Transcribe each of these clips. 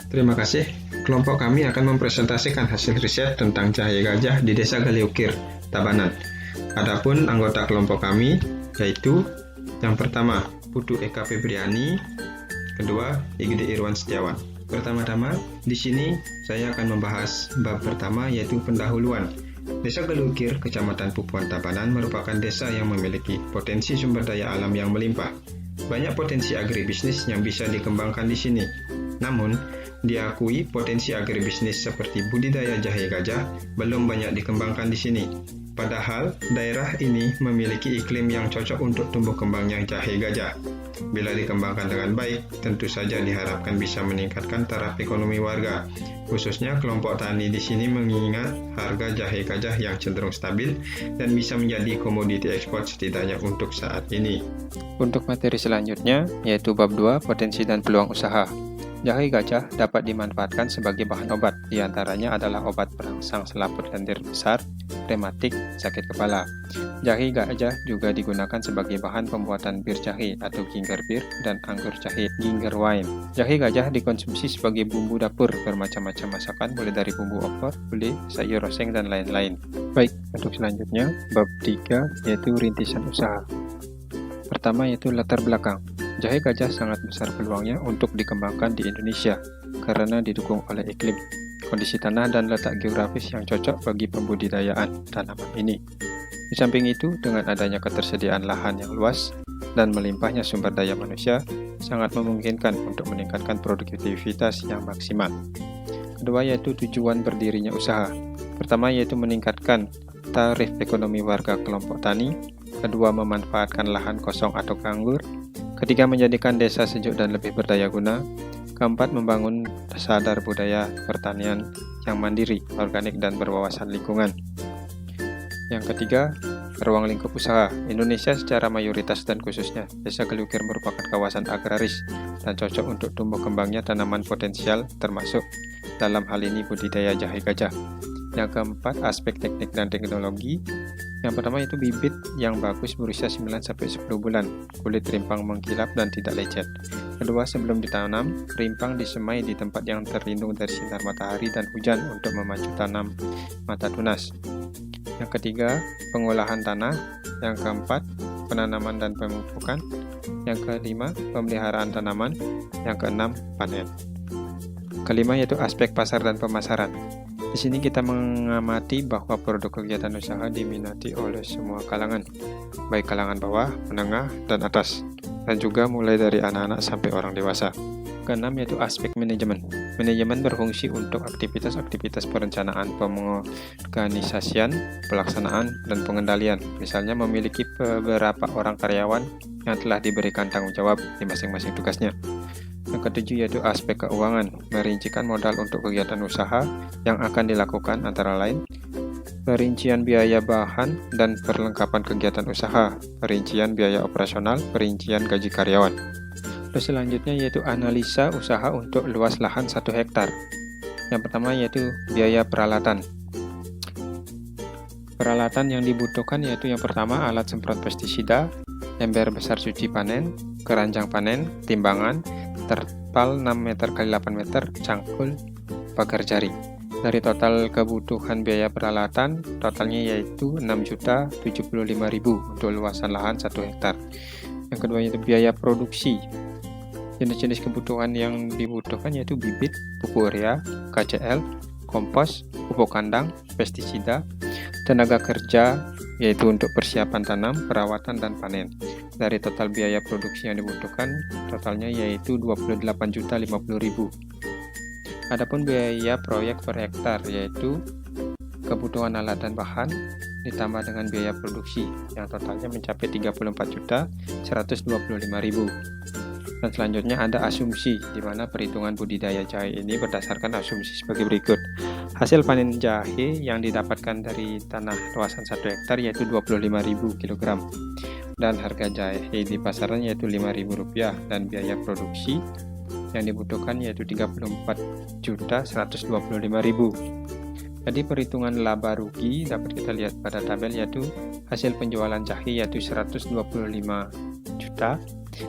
Terima kasih. Kelompok kami akan mempresentasikan hasil riset tentang jahe gajah di Desa Galiukir, Tabanan. Adapun anggota kelompok kami yaitu yang pertama Putu Eka Febriani, kedua Igede Irwan Setiawan. Pertama-tama di sini saya akan membahas bab pertama yaitu pendahuluan. Desa Galiukir, Kecamatan Pupuan Tabanan merupakan desa yang memiliki potensi sumber daya alam yang melimpah. Banyak potensi agribisnis yang bisa dikembangkan di sini. Namun, diakui potensi agribisnis seperti budidaya jahe gajah belum banyak dikembangkan di sini. Padahal, daerah ini memiliki iklim yang cocok untuk tumbuh kembangnya jahe gajah. Bila dikembangkan dengan baik, tentu saja diharapkan bisa meningkatkan taraf ekonomi warga. Khususnya kelompok tani di sini mengingat harga jahe gajah yang cenderung stabil dan bisa menjadi komoditi ekspor setidaknya untuk saat ini. Untuk materi selanjutnya, yaitu bab 2, potensi dan peluang usaha. Jahe gajah dapat dimanfaatkan sebagai bahan obat, diantaranya adalah obat perangsang selaput lendir besar, rematik, sakit kepala. Jahe gajah juga digunakan sebagai bahan pembuatan bir jahe atau ginger beer dan anggur jahe ginger wine. Jahe gajah dikonsumsi sebagai bumbu dapur bermacam-macam masakan, mulai dari bumbu opor, gulai, sayur oseng, dan lain-lain. Baik, untuk selanjutnya, bab 3 yaitu rintisan usaha. Pertama yaitu latar belakang. Jahe gajah sangat besar peluangnya untuk dikembangkan di Indonesia karena didukung oleh iklim, kondisi tanah, dan letak geografis yang cocok bagi pembudidayaan tanaman ini. Di samping itu, dengan adanya ketersediaan lahan yang luas dan melimpahnya sumber daya manusia, sangat memungkinkan untuk meningkatkan produktivitas yang maksimal. Kedua yaitu tujuan berdirinya usaha. Pertama yaitu meningkatkan taraf ekonomi warga kelompok tani. Kedua, memanfaatkan lahan kosong atau nganggur. Ketiga, menjadikan desa sejuk dan lebih berdaya guna. Keempat, membangun sadar budaya pertanian yang mandiri, organik, dan berwawasan lingkungan. Yang ketiga, ruang lingkup usaha. Indonesia secara mayoritas dan khususnya Desa Galiukir merupakan kawasan agraris dan cocok untuk tumbuh kembangnya tanaman potensial termasuk dalam hal ini budidaya jahe gajah. Yang keempat, aspek teknik dan teknologi. Yang pertama itu bibit yang bagus berusia 9-10 bulan, kulit rimpang mengkilap dan tidak lecet. Kedua, sebelum ditanam, rimpang disemai di tempat yang terlindung dari sinar matahari dan hujan untuk memacu tanam mata tunas. Yang ketiga, pengolahan tanah. Yang keempat, penanaman dan pemupukan. Yang kelima, pemeliharaan tanaman. Yang keenam, panen. Kelima yaitu aspek pasar dan pemasaran. Di sini kita mengamati bahwa produk kegiatan usaha diminati oleh semua kalangan, baik kalangan bawah, menengah, dan atas, dan juga mulai dari anak-anak sampai orang dewasa. Keenam yaitu aspek manajemen. Manajemen berfungsi untuk aktivitas-aktivitas perencanaan, pengorganisasian, pelaksanaan, dan pengendalian. Misalnya memiliki beberapa orang karyawan yang telah diberikan tanggung jawab di masing-masing tugasnya. Yang ketujuh yaitu aspek keuangan, merincikan modal untuk kegiatan usaha yang akan dilakukan antara lain perincian biaya bahan dan perlengkapan kegiatan usaha, perincian biaya operasional, perincian gaji karyawan. Terus selanjutnya yaitu analisa usaha untuk luas lahan 1 hektar. Yang pertama yaitu biaya peralatan. Peralatan yang dibutuhkan yaitu yang pertama alat semprot pestisida, ember besar cuci panen, keranjang panen, timbangan, terpal 6 meter x 8 meter, cangkul, pagar jari. Dari total kebutuhan biaya peralatan, totalnya yaitu 6.075.000 untuk luasan lahan 1 hektar. Yang kedua yaitu biaya produksi. Jenis-jenis kebutuhan yang dibutuhkan yaitu bibit, pupuk urea, KCL, kompos, pupuk kandang, pestisida, tenaga kerja yaitu untuk persiapan tanam, perawatan, dan panen. Dari total biaya produksi yang dibutuhkan, totalnya yaitu 28.050.000. Adapun biaya proyek per hektar yaitu kebutuhan alat dan bahan ditambah dengan biaya produksi yang totalnya mencapai 34.125.000. Dan selanjutnya ada asumsi, di mana perhitungan budidaya jahe ini berdasarkan asumsi sebagai berikut. Hasil panen jahe yang didapatkan dari tanah luasan 1 hektar yaitu 25.000 kg. Dan harga jahe di pasaran yaitu Rp5.000 dan biaya produksi yang dibutuhkan yaitu Rp34.125.000. Jadi perhitungan laba rugi dapat kita lihat pada tabel yaitu hasil penjualan jahe yaitu 125 juta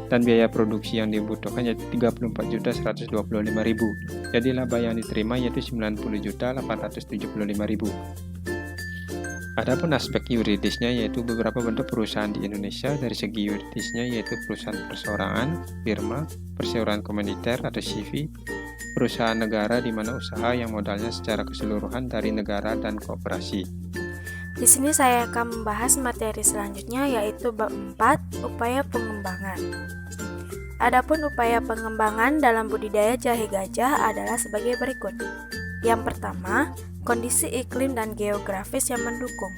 dan biaya produksi yang dibutuhkan yaitu 34.125.000. Jadi laba yang diterima yaitu 90.875.000. Adapun aspek yuridisnya yaitu beberapa bentuk perusahaan di Indonesia. Dari segi yuridisnya yaitu perusahaan perseorangan, firma, perseroan komuniter atau CV, perusahaan negara di mana usaha yang modalnya secara keseluruhan dari negara dan koperasi. Di sini saya akan membahas materi selanjutnya yaitu bab 4, upaya pengembangan. Adapun upaya pengembangan dalam budidaya jahe gajah adalah sebagai berikut. Yang pertama, kondisi iklim dan geografis yang mendukung.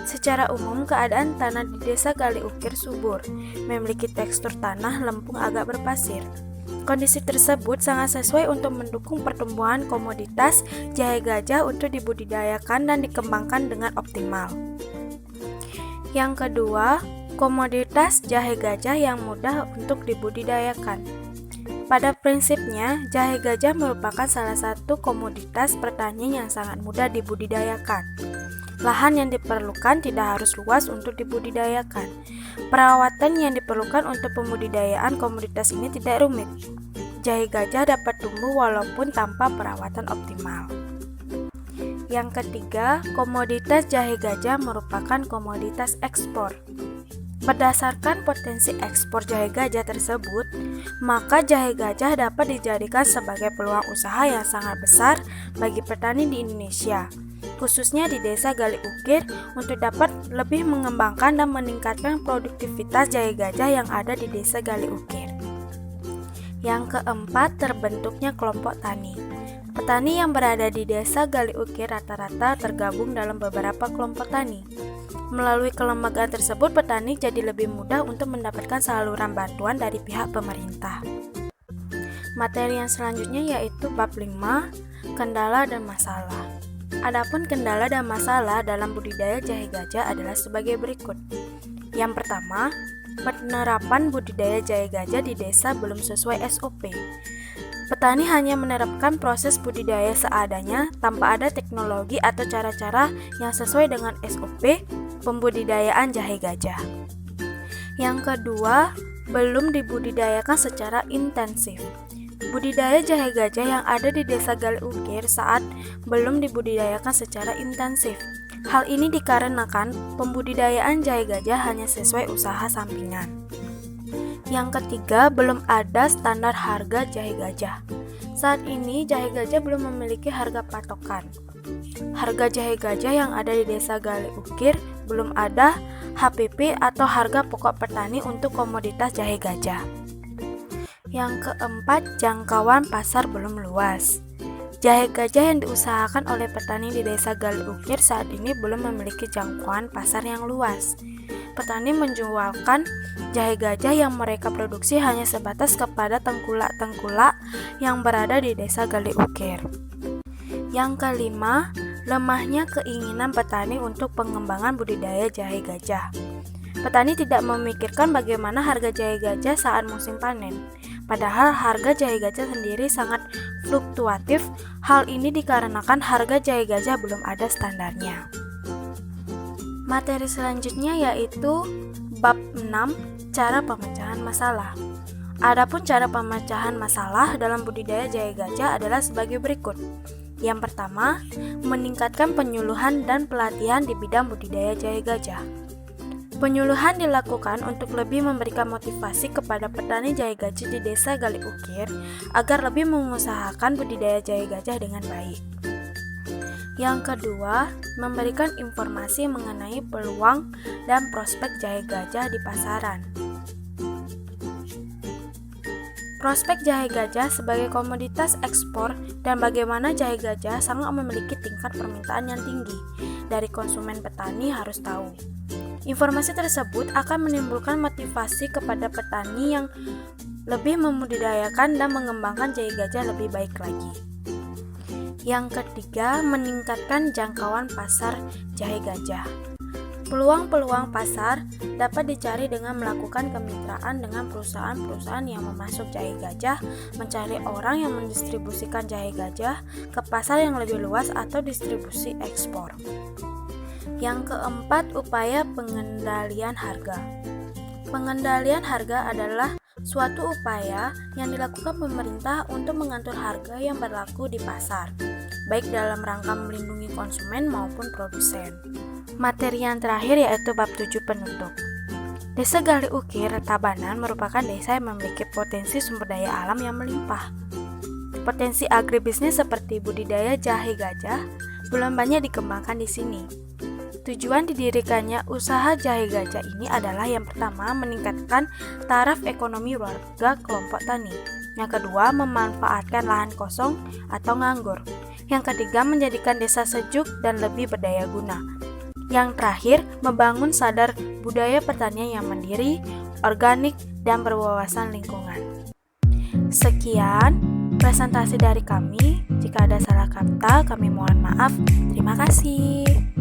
Secara umum, keadaan tanah di Desa Gali Ukir subur, memiliki tekstur tanah lempung agak berpasir. Kondisi tersebut sangat sesuai untuk mendukung pertumbuhan komoditas jahe gajah untuk dibudidayakan dan dikembangkan dengan optimal. Yang kedua, komoditas jahe gajah yang mudah untuk dibudidayakan. Pada prinsipnya, jahe gajah merupakan salah satu komoditas pertanian yang sangat mudah dibudidayakan. Lahan yang diperlukan tidak harus luas untuk dibudidayakan. Perawatan yang diperlukan untuk pembudidayaan komoditas ini tidak rumit. Jahe gajah dapat tumbuh walaupun tanpa perawatan optimal. Yang ketiga, komoditas jahe gajah merupakan komoditas ekspor. Berdasarkan potensi ekspor jahe gajah tersebut, maka jahe gajah dapat dijadikan sebagai peluang usaha yang sangat besar bagi petani di Indonesia, khususnya di Desa Gali Ukir, untuk dapat lebih mengembangkan dan meningkatkan produktivitas jahe gajah yang ada di Desa Gali Ukir. Yang keempat, terbentuknya kelompok tani. Petani yang berada di Desa Gali Ukir rata-rata tergabung dalam beberapa kelompok tani. Melalui kelembagaan tersebut, petani jadi lebih mudah untuk mendapatkan saluran bantuan dari pihak pemerintah. Materi yang selanjutnya yaitu bab 5, kendala dan masalah. Adapun kendala dan masalah dalam budidaya jahe gajah adalah sebagai berikut. Yang pertama, penerapan budidaya jahe gajah di desa belum sesuai SOP. Petani hanya menerapkan proses budidaya seadanya tanpa ada teknologi atau cara-cara yang sesuai dengan SOP pembudidayaan jahe gajah. Yang kedua, belum dibudidayakan secara intensif. Budidaya jahe gajah yang ada di Desa Gali Ukir saat belum dibudidayakan secara intensif. Hal ini dikarenakan pembudidayaan jahe gajah hanya sesuai usaha sampingan. Yang ketiga, belum ada standar harga jahe gajah. Saat ini, jahe gajah belum memiliki harga patokan. Harga jahe gajah yang ada di Desa Gali Ukir belum ada HPP atau harga pokok petani untuk komoditas jahe gajah. Yang keempat, jangkauan pasar belum luas. Jahe gajah yang diusahakan oleh petani di Desa Gali Ukir saat ini belum memiliki jangkauan pasar yang luas. Petani menjualkan jahe gajah yang mereka produksi hanya sebatas kepada tengkulak-tengkulak yang berada di Desa Gali Ukir. Yang kelima, lemahnya keinginan petani untuk pengembangan budidaya jahe gajah. Petani tidak memikirkan bagaimana harga jahe gajah saat musim panen. Padahal harga jahe gajah sendiri sangat fluktuatif. Hal ini dikarenakan harga jahe gajah belum ada standarnya. Materi selanjutnya yaitu bab 6, cara pemecahan masalah. Adapun cara pemecahan masalah dalam budidaya jahe gajah adalah sebagai berikut. Yang pertama, meningkatkan penyuluhan dan pelatihan di bidang budidaya jahe gajah. Penyuluhan dilakukan untuk lebih memberikan motivasi kepada petani jahe gajah di Desa Gali Ukir agar lebih mengusahakan budidaya jahe gajah dengan baik. Yang kedua, memberikan informasi mengenai peluang dan prospek jahe gajah di pasaran. Prospek jahe gajah sebagai komoditas ekspor dan bagaimana jahe gajah sangat memiliki tingkat permintaan yang tinggi dari konsumen. Petani harus tahu. Informasi tersebut akan menimbulkan motivasi kepada petani yang lebih membudidayakan dan mengembangkan jahe gajah lebih baik lagi. Yang ketiga, meningkatkan jangkauan pasar jahe gajah. Peluang-peluang pasar dapat dicari dengan melakukan kemitraan dengan perusahaan-perusahaan yang memasok jahe gajah, mencari orang yang mendistribusikan jahe gajah ke pasar yang lebih luas atau distribusi ekspor. Yang keempat, upaya pengendalian harga. Pengendalian harga adalah suatu upaya yang dilakukan pemerintah untuk mengatur harga yang berlaku di pasar, baik dalam rangka melindungi konsumen maupun produsen. Materi yang terakhir yaitu bab 7 penutup. Desa Gali Ukir, Tabanan merupakan desa yang memiliki potensi sumber daya alam yang melimpah. Potensi agribisnis seperti budidaya jahe gajah belum banyak dikembangkan di sini. Tujuan didirikannya usaha jahe gajah ini adalah yang pertama, meningkatkan taraf ekonomi warga kelompok tani. Yang kedua, memanfaatkan lahan kosong atau nganggur. Yang ketiga, menjadikan desa sejuk dan lebih berdaya guna. Yang terakhir, membangun sadar budaya pertanian yang mandiri, organik, dan berwawasan lingkungan. Sekian presentasi dari kami. Jika ada salah kata, kami mohon maaf. Terima kasih.